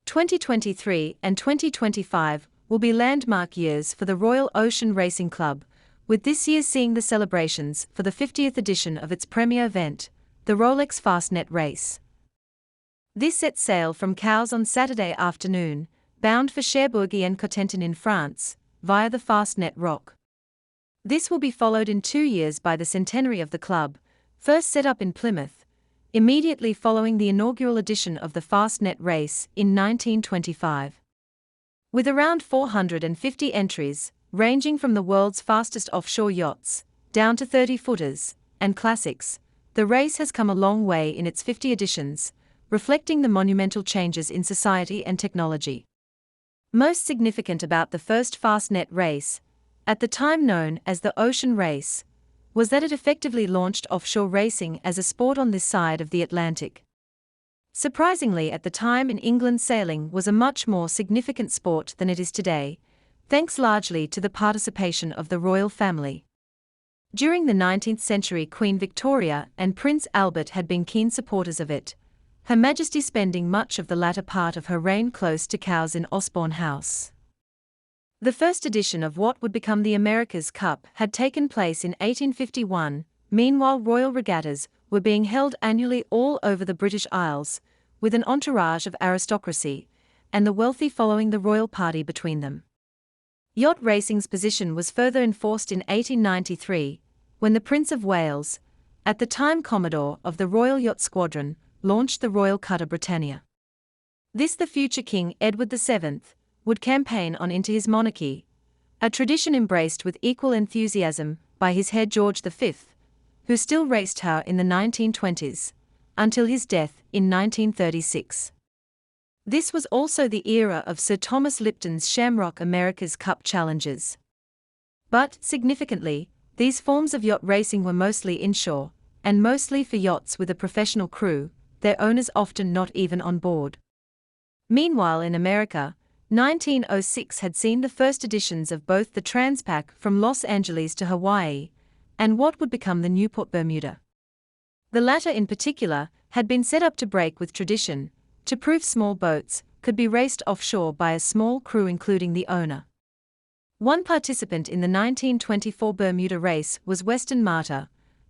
2023 and 2025 will be landmark years for the Royal Ocean Racing Club, with this year seeing the celebrations for the 50th edition of its premier event, the Rolex Fastnet Race. This sets sail from Cowes on Saturday afternoon, bound for Cherbourg-en-Cotentin in France, via the Fastnet Rock. This will be followed in 2 years by the centenary of the club, first set up in Plymouth, immediately following the inaugural edition of the Fastnet Race in 1925. With around 450 entries, ranging from the world's fastest offshore yachts, down to 30-footers, and classics, the race has come a long way in its 50 editions, reflecting the monumental changes in society and technology. Most significant about the first Fastnet race, at the time known as the Ocean Race, was that it effectively launched offshore racing as a sport on this side of the Atlantic. Surprisingly, at the time in England, sailing was a much more significant sport than it is today, thanks largely to the participation of the royal family. During the 19th century, Queen Victoria and Prince Albert had been keen supporters of it, Her Majesty spending much of the latter part of her reign close to Cowes in Osborne House. The first edition of what would become the America's Cup had taken place in 1851, meanwhile royal regattas were being held annually all over the British Isles, with an entourage of aristocracy, and the wealthy following the royal party between them. Yacht racing's position was further enforced in 1893, when the Prince of Wales, at the time Commodore of the Royal Yacht Squadron, launched the Royal Cutter Britannia. This the future King Edward VII would campaign on into his monarchy, a tradition embraced with equal enthusiasm by his heir George V, who still raced her in the 1920s, until his death in 1936. This was also the era of Sir Thomas Lipton's Shamrock America's Cup challenges. But, significantly, these forms of yacht racing were mostly inshore, and mostly for yachts with a professional crew, their owners often not even on board. Meanwhile in America, 1906 had seen the first editions of both the Transpac from Los Angeles to Hawaii, and what would become the Newport Bermuda. The latter in particular had been set up to break with tradition, to prove small boats could be raced offshore by a small crew including the owner. One participant in the 1924 Bermuda race was Weston Marter,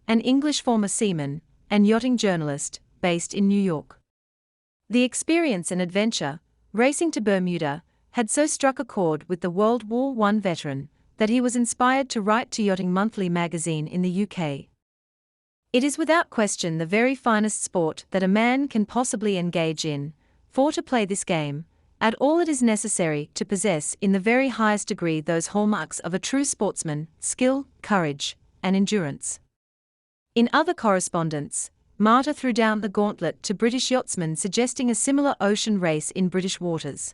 an English former seaman and yachting journalist based in New York. The experience and adventure, racing to Bermuda, had so struck a chord with the World War I veteran that he was inspired to write to Yachting Monthly magazine in the UK. It is without question the very finest sport that a man can possibly engage in, for to play this game, at all it is necessary to possess in the very highest degree those hallmarks of a true sportsman: skill, courage, and endurance. In other correspondence, Marter threw down the gauntlet to British yachtsmen suggesting a similar ocean race in British waters.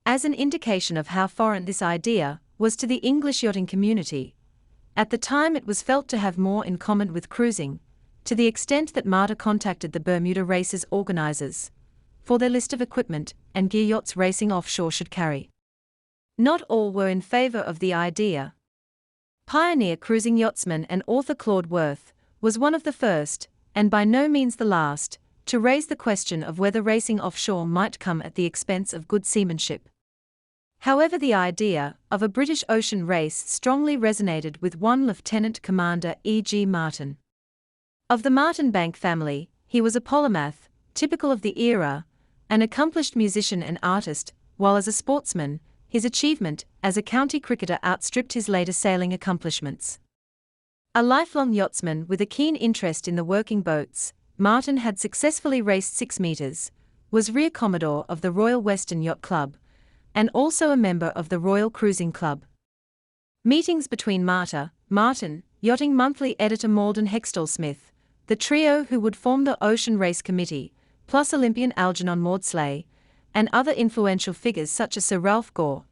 As an indication of how foreign this idea was to the English yachting community, at the time it was felt to have more in common with cruising, to the extent that Marter contacted the Bermuda race's organizers for their list of equipment and gear yachts racing offshore should carry. Not all were in favor of the idea. Pioneer cruising yachtsman and author Claude Worth was one of the first, and by no means the last, to raise the question of whether racing offshore might come at the expense of good seamanship. However, the idea of a British ocean race strongly resonated with one Lieutenant Commander E.G. Martin. Of the Martin-Bank family, he was a polymath, typical of the era, an accomplished musician and artist, while as a sportsman, his achievement as a county cricketer outstripped his later sailing accomplishments. A lifelong yachtsman with a keen interest in the working boats, Martin had successfully raced 6 meters, was Rear Commodore of the Royal Western Yacht Club, and also a member of the Royal Cruising Club. Meetings between Marter, Martin, Yachting Monthly editor Malden Hextall Smith, the trio who would form the Ocean Race Committee, plus Olympian Algernon Maudslay, and other influential figures such as Sir Ralph Gore,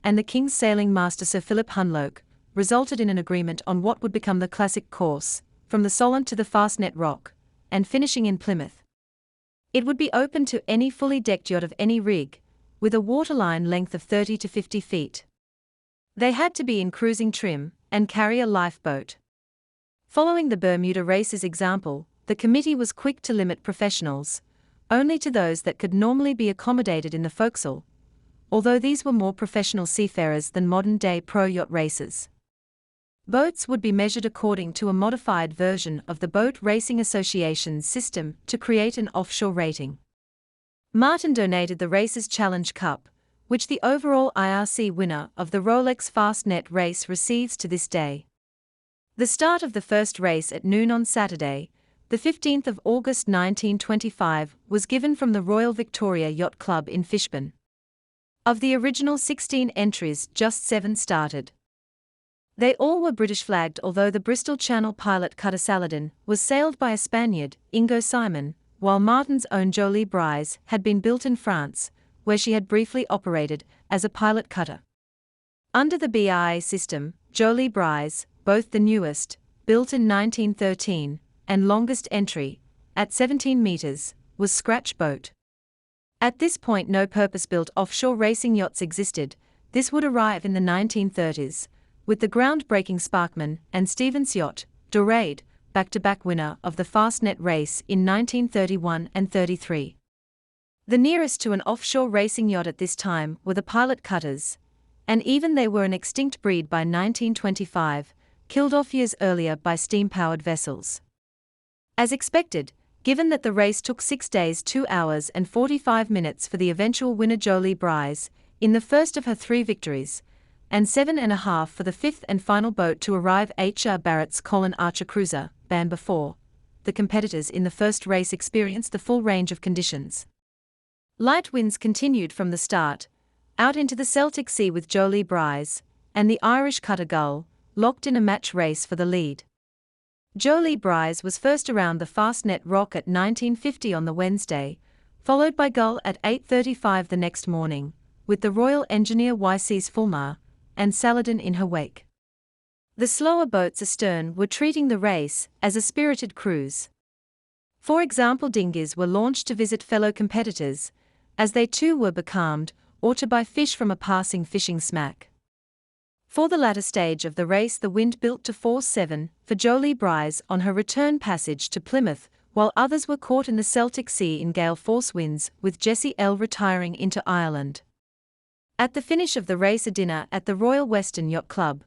and the King's sailing master Sir Philip Hunloke, resulted in an agreement on what would become the classic course, from the Solent to the Fastnet Rock, and finishing in Plymouth. It would be open to any fully decked yacht of any rig, with a waterline length of 30 to 50 feet. They had to be in cruising trim, and carry a lifeboat. Following the Bermuda race's example, the committee was quick to limit professionals, only to those that could normally be accommodated in the forecastle, although these were more professional seafarers than modern-day pro-yacht racers. Boats would be measured according to a modified version of the Boat Racing Association's system to create an offshore rating. Martin donated the race's Challenge Cup, which the overall IRC winner of the Rolex Fastnet Race receives to this day. The start of the first race at noon on Saturday, the 15th of August 1925, was given from the Royal Victoria Yacht Club in Fishburn. Of the original 16 entries, just 7 started. They all were British flagged, although the Bristol Channel pilot cutter Saladin was sailed by a Spaniard, Ingo Simon, while Martin's own Jolie Brise had been built in France, where she had briefly operated as a pilot cutter. Under the BIA system, Jolie Brise, both the newest, built in 1913, and longest entry, at 17 meters, was scratch boat. At this point no purpose-built offshore racing yachts existed. This would arrive in the 1930s, with the groundbreaking Sparkman and Stevens yacht, Dorade, back-to-back winner of the Fastnet Race in 1931 and 33. The nearest to an offshore racing yacht at this time were the pilot cutters, and even they were an extinct breed by 1925, killed off years earlier by steam-powered vessels. As expected, given that the race took 6 days 2 hours and 45 minutes for the eventual winner Jolie Brise, in the first of her 3 victories, and 7.5 for the 5th and final boat to arrive H.R. Barrett's Colin Archer cruiser, Bamber 4, the competitors in the first race experienced the full range of conditions. Light winds continued from the start, out into the Celtic Sea with Jolie Brise, and the Irish cutter Gull, locked in a match race for the lead. Jolie Brise was first around the Fastnet Rock at 19:50 on the Wednesday, followed by Gull at 8:35 the next morning, with the Royal Engineer YC's Fulmar and Saladin in her wake. The slower boats astern were treating the race as a spirited cruise. For example, dinghies were launched to visit fellow competitors, as they too were becalmed, or to buy fish from a passing fishing smack. For the latter stage of the race the wind built to force 7 for Jolie Brise on her return passage to Plymouth, while others were caught in the Celtic Sea in gale force winds, with Jessie L retiring into Ireland. At the finish of the race a dinner at the Royal Western Yacht Club,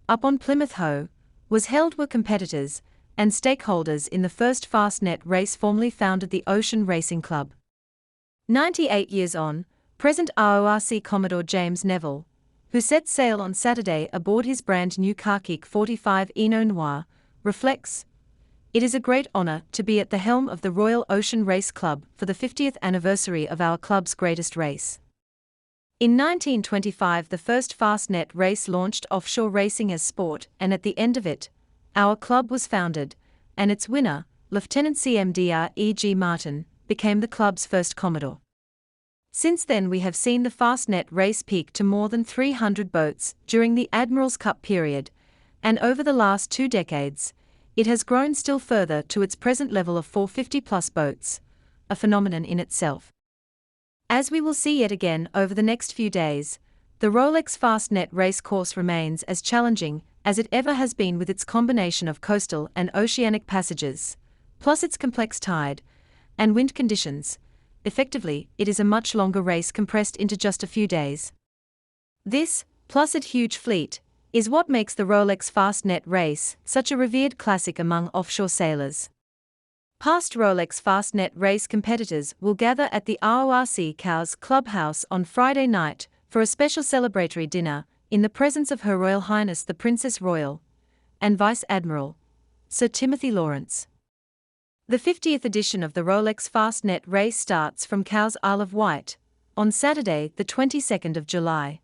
up on Plymouth Hoe, was held where competitors and stakeholders in the first Fastnet race formally founded the Ocean Racing Club. 98 years on, present RORC Commodore James Neville, who set sail on Saturday aboard his brand new khaki 45 Noir, reflects, "It is a great honor to be at the helm of the Royal Ocean Race Club for the 50th anniversary of our club's greatest race." In 1925 the first Fastnet race launched offshore racing as sport, and at the end of it, our club was founded, and its winner, Lieutenant CMDR E.G. Martin, became the club's first Commodore. Since then we have seen the Fastnet race peak to more than 300 boats during the Admiral's Cup period, and over the last 2 decades, it has grown still further to its present level of 450-plus boats, a phenomenon in itself. As we will see yet again over the next few days, the Rolex Fastnet race course remains as challenging as it ever has been, with its combination of coastal and oceanic passages, plus its complex tide and wind conditions. Effectively, it is a much longer race compressed into just a few days. This, plus its huge fleet, is what makes the Rolex Fastnet race such a revered classic among offshore sailors. Past Rolex Fastnet race competitors will gather at the RORC Cowes Clubhouse on Friday night for a special celebratory dinner in the presence of Her Royal Highness the Princess Royal and Vice Admiral Sir Timothy Lawrence. The 50th edition of the Rolex Fastnet race starts from Cowes, Isle of Wight, on Saturday, the 22nd of July.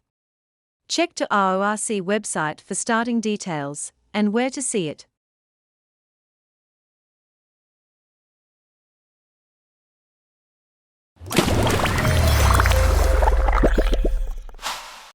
Check to RORC website for starting details and where to see it.